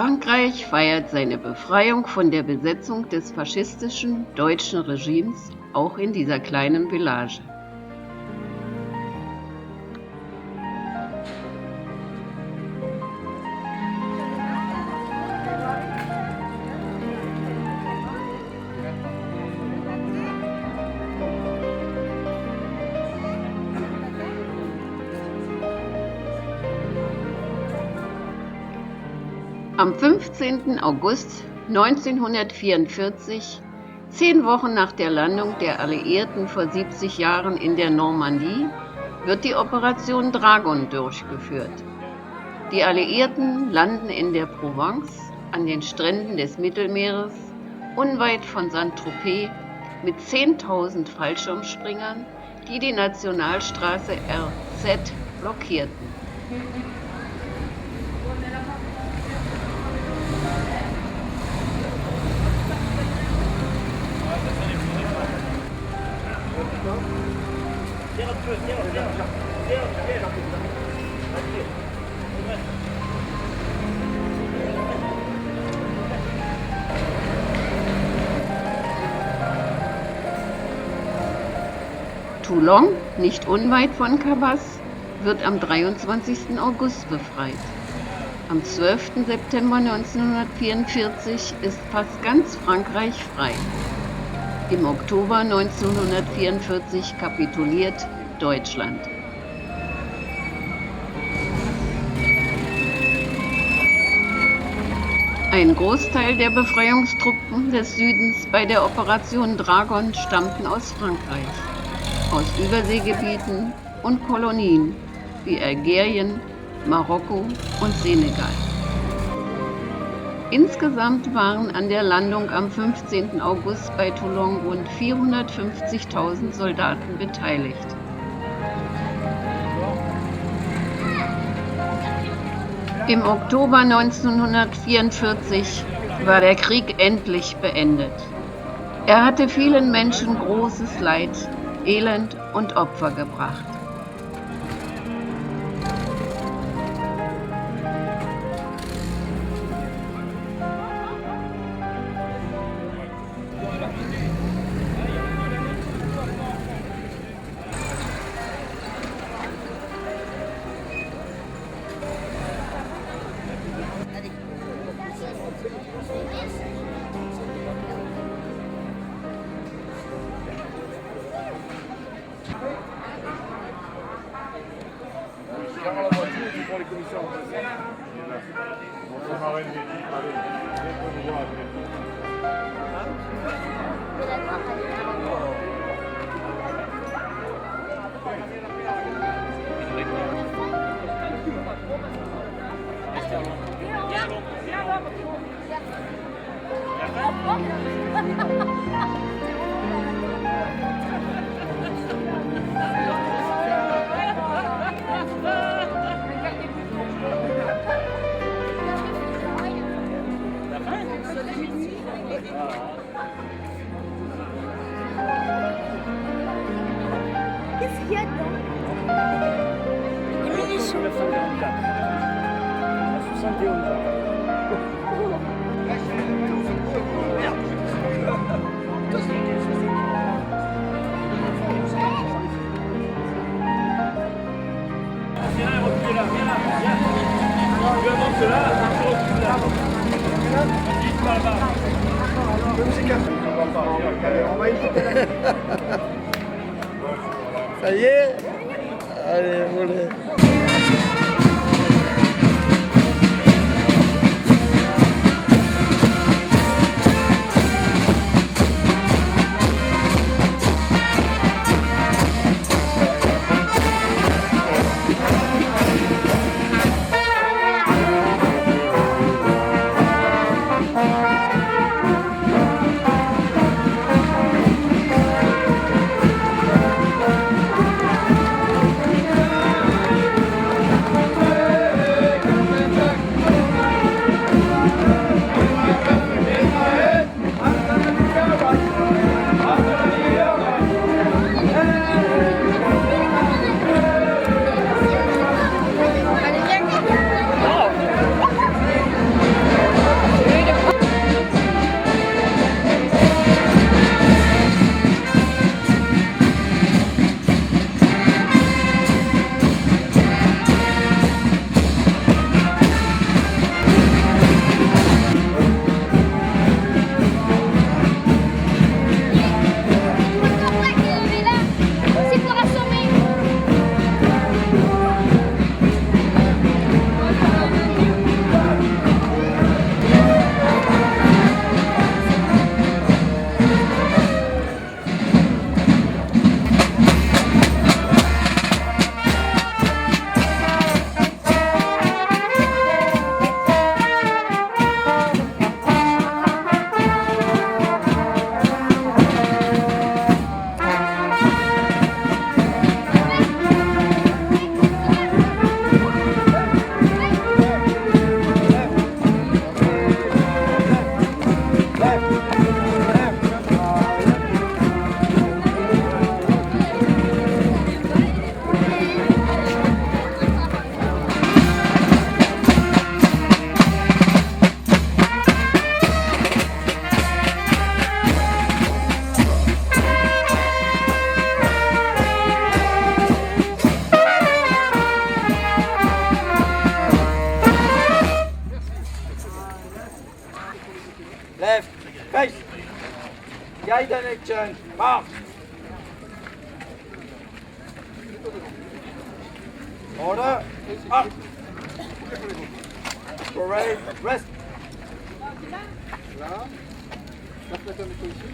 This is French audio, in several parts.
Frankreich feiert seine Befreiung von der Besetzung des faschistischen deutschen Regimes auch in dieser kleinen Village. Am 15. August 1944, 10 Wochen nach der Landung der Alliierten vor 70 Jahren in der Normandie, wird die Operation Dragon durchgeführt. Die Alliierten landen in der Provence an den Stränden des Mittelmeeres, unweit von Saint-Tropez, mit 10.000 Fallschirmspringern, die die Nationalstraße RZ blockierten. Toulon, nicht unweit von Cabas, wird am 23. August befreit. Am 12. September 1944 ist fast ganz Frankreich frei. Im Oktober 1944 kapituliert Deutschland. Ein Großteil der Befreiungstruppen des Südens bei der Operation Dragon stammten aus Frankreich, aus Überseegebieten und Kolonien wie Algerien, Marokko und Senegal. Insgesamt waren an der Landung am 15. August bei Toulon rund 450.000 Soldaten beteiligt. Im Oktober 1944 war der Krieg endlich beendet. Er hatte vielen Menschen großes Leid, Elend und Opfer gebracht. Qu'est-ce qu'il y a dedans? Des munitions. 71. Ça y est? Allez, volez. left, face, guide direction, march. Order, up. Parade, rest. Là. La plateau météo ici.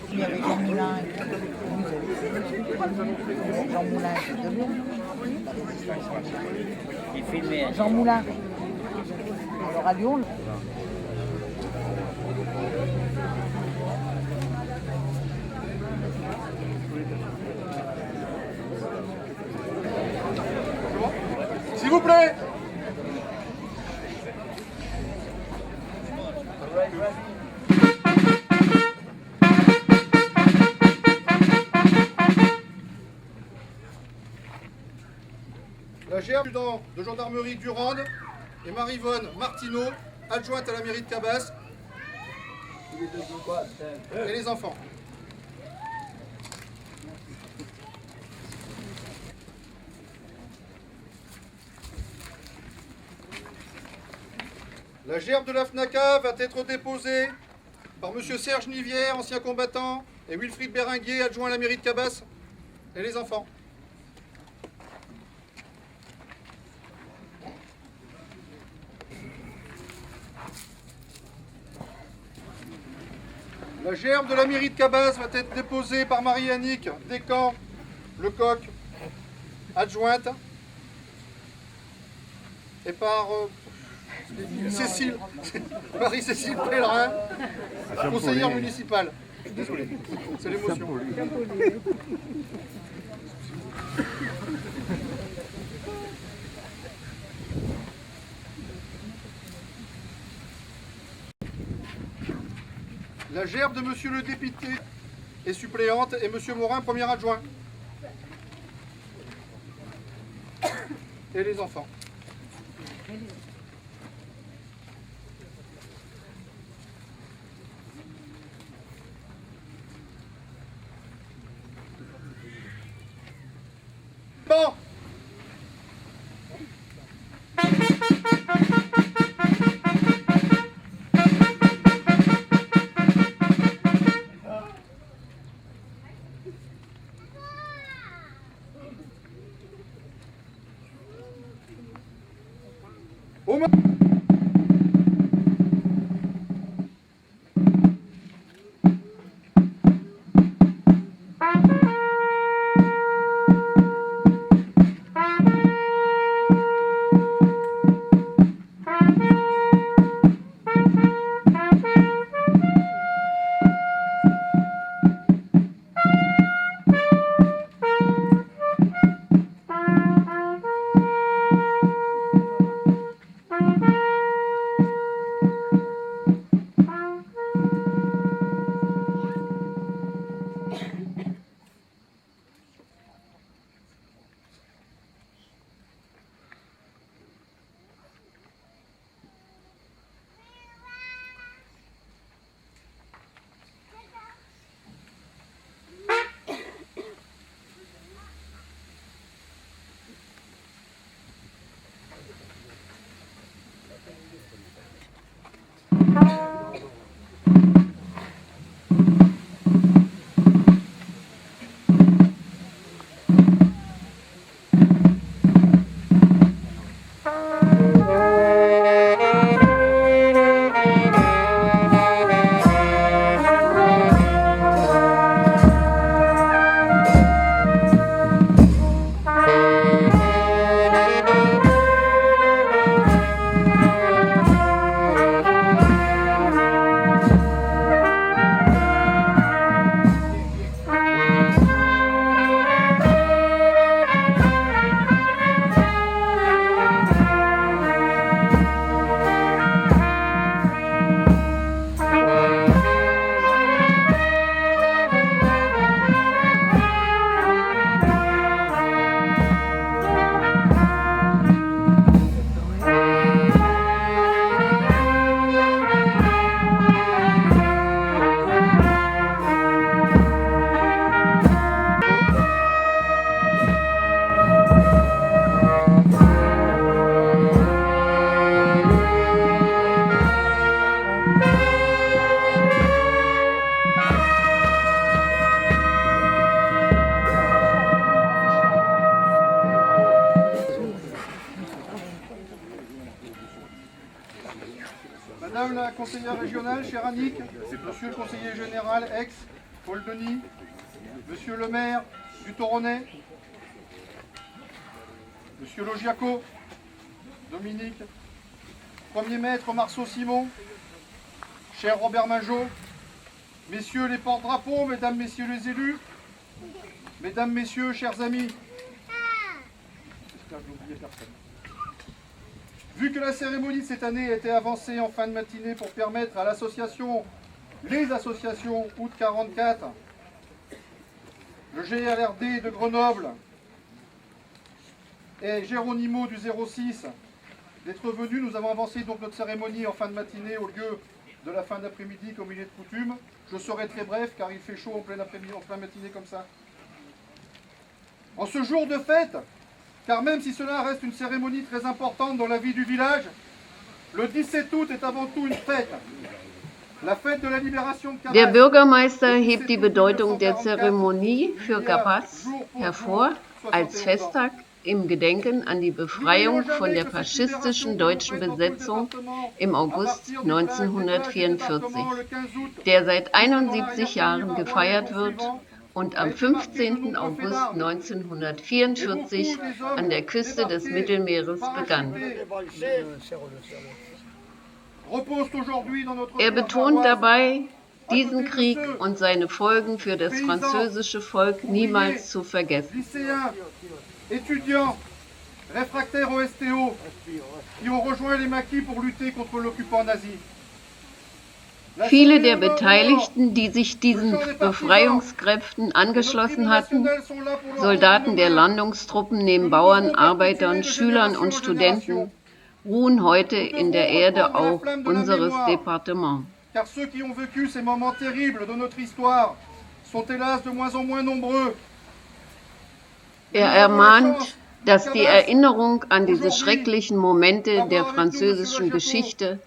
Il y avait Jean Moulin. Jean Moulin, c'est de Lyon. Il filmait. Jean Moulin. Alors à Lyon. S'il vous plaît. La GR de gendarmerie Durande et Marie-Vonne Martineau, adjointe à la mairie de Cabas, et les enfants. La gerbe de la FNACA va être déposée par M. Serge Nivière, ancien combattant, et Wilfried Béringuier, adjoint à la mairie de Cabas, et les enfants. La gerbe de la mairie de Cabas va être déposée par Marie-Annick Descamps, Lecoq, adjointe, et par Cécile, Marie-Cécile Pellerin, conseillère municipale. Désolé, c'est l'émotion. La gerbe de monsieur le député est suppléante et monsieur Morin, premier adjoint. Et les enfants. Bon. Au moins. cher Annick, monsieur le conseiller général ex, Paul Denis, monsieur le maire du Toronnais, monsieur Logiaco, Dominique, premier maître Marceau Simon, cher Robert Majot, messieurs les porte-drapeaux, mesdames, messieurs les élus, mesdames, messieurs, chers amis. J'espère que je n'ai oublié personne. Vu que la cérémonie de cette année a été avancée en fin de matinée pour permettre à les associations Août 44, le GLRD de Grenoble et Géronimo du 06 d'être venus, nous avons avancé donc notre cérémonie en fin de matinée au lieu de la fin d'après-midi comme il est de coutume. Je serai très bref car il fait chaud en pleine après-midi, en pleine matinée comme ça. En ce jour de fête, car même si cela reste une cérémonie très importante dans la vie du village, le 17 août est avant tout une fête. La fête de la libération de Cabas. Der Bürgermeister hebt die Bedeutung der Zeremonie für Cabas hervor als Festtag im Gedenken an die Befreiung von der faschistischen deutschen Besetzung im August 1944, der seit 71 Jahren gefeiert wird und am 15. August 1944 an der Küste des Mittelmeeres begann. Er betont dabei, diesen Krieg und seine Folgen für das französische Volk niemals zu vergessen. Étudiants, réfractaires au STO, qui ont rejoint les maquis pour lutter contre l'occupant nazi. Viele der Beteiligten, die sich diesen Befreiungskräften angeschlossen hatten, Soldaten der Landungstruppen neben Bauern, Arbeitern, Schülern und Studenten, ruhen heute in der Erde auch unseres Departements. Car ceux qui ont vécu ces moments terribles de notre histoire sont hélas de moins en moins nombreux. Er ermahnt, dass die Erinnerung an diese schrecklichen Momente der französischen Geschichte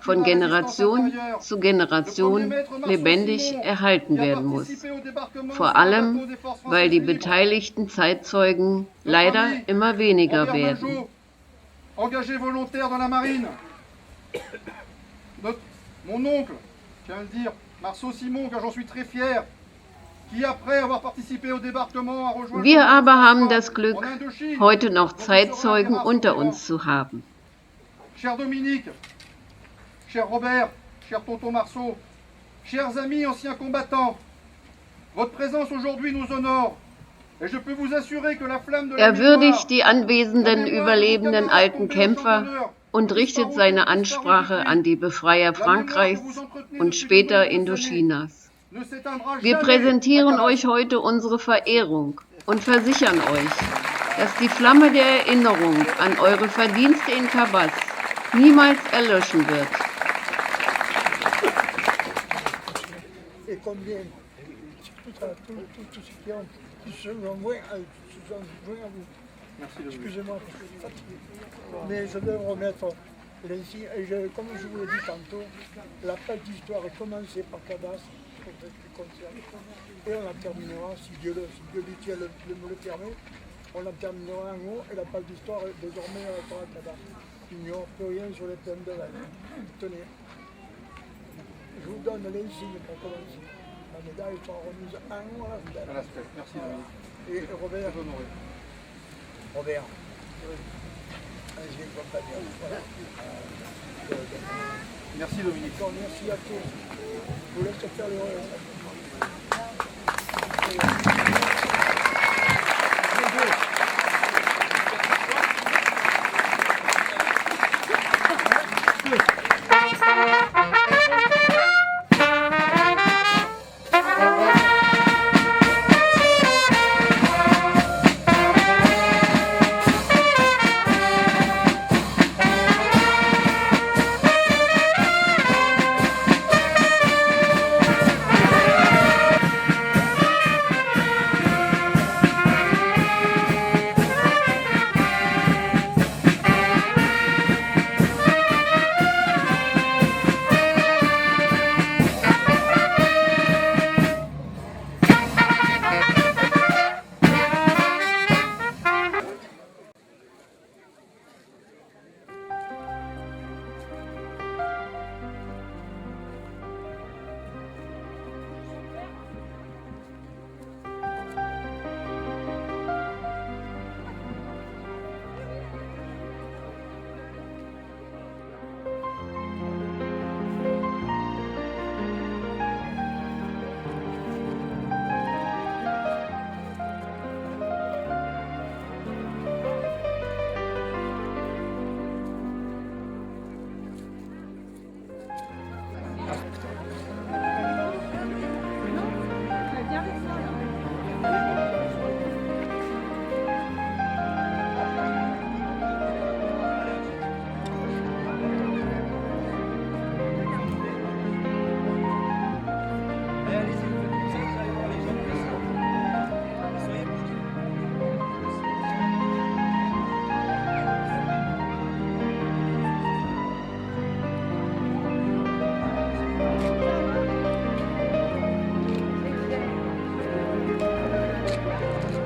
von Generation zu Generation lebendig erhalten werden muss. Vor allem, weil die beteiligten Zeitzeugen leider immer weniger werden. Engagé volontaire dans la marine. Mon oncle, je tiens à le dire, Marceau Simon, car j'en suis très fier, qui après avoir participé au débarquement a rejoint... Wir aber haben das Glück, heute noch Zeitzeugen unter uns zu haben. Cher Dominique, cher Robert, cher tonton Marceau, chers amis anciens combattants, votre présence aujourd'hui nous honore. Er würdigt die anwesenden überlebenden alten Kämpfer und richtet seine Ansprache an die Befreier Frankreichs und später Indochinas. Wir präsentieren euch heute unsere Verehrung und versichern euch, dass die Flamme der Erinnerung an eure Verdienste in Cabas niemals erlöschen wird. Excusez-moi, mais je vais remettre l'insigne. Et comme je vous l'ai dit tantôt, la page d'histoire est commencée par Cabas, et on la terminera, si Dieu me le permet, on la terminera en haut, et la page d'histoire désormais sera Cabas. Il n'y aura plus rien sur les thèmes de l'année. Tenez, je vous donne l'insigne pour commencer. La médaille sera remise en haut à la fête. Merci Dominique. Et Robert, Robert, voilà. Merci Dominique. Merci à tous. Je vous laisse faire le reste.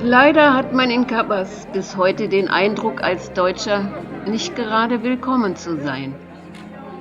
Leider hat man in Cabas bis heute den Eindruck, als Deutscher nicht gerade willkommen zu sein,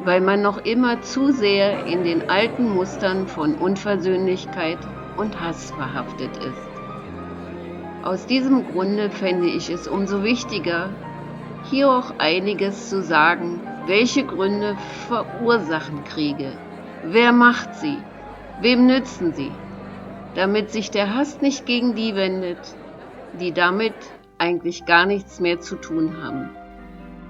weil man noch immer zu sehr in den alten Mustern von Unversöhnlichkeit und Hass verhaftet ist. Aus diesem Grunde fände ich es umso wichtiger, hier auch einiges zu sagen, welche Gründe verursachen Kriege, wer macht sie, wem nützen sie, damit sich der Hass nicht gegen die wendet, die damit eigentlich gar nichts mehr zu tun haben,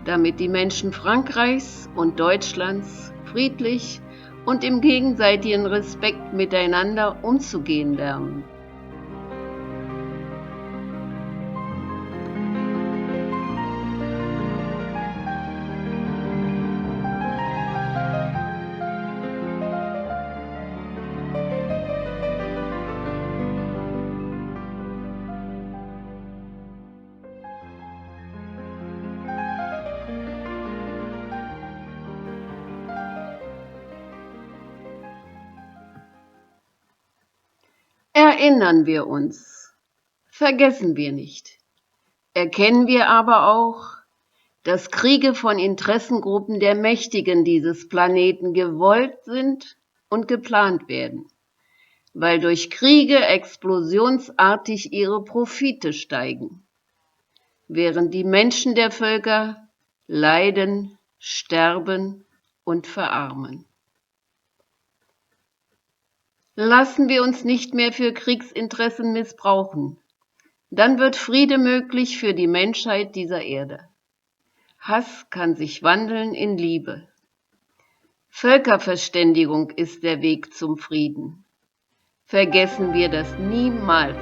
damit die Menschen Frankreichs und Deutschlands friedlich und im gegenseitigen Respekt miteinander umzugehen lernen. Erinnern wir uns, vergessen wir nicht. Erkennen wir aber auch, dass Kriege von Interessengruppen der Mächtigen dieses Planeten gewollt sind und geplant werden, weil durch Kriege explosionsartig ihre Profite steigen, während die Menschen der Völker leiden, sterben und verarmen. Lassen wir uns nicht mehr für Kriegsinteressen missbrauchen. Dann wird Friede möglich für die Menschheit dieser Erde. Hass kann sich wandeln in Liebe. Völkerverständigung ist der Weg zum Frieden. Vergessen wir das niemals.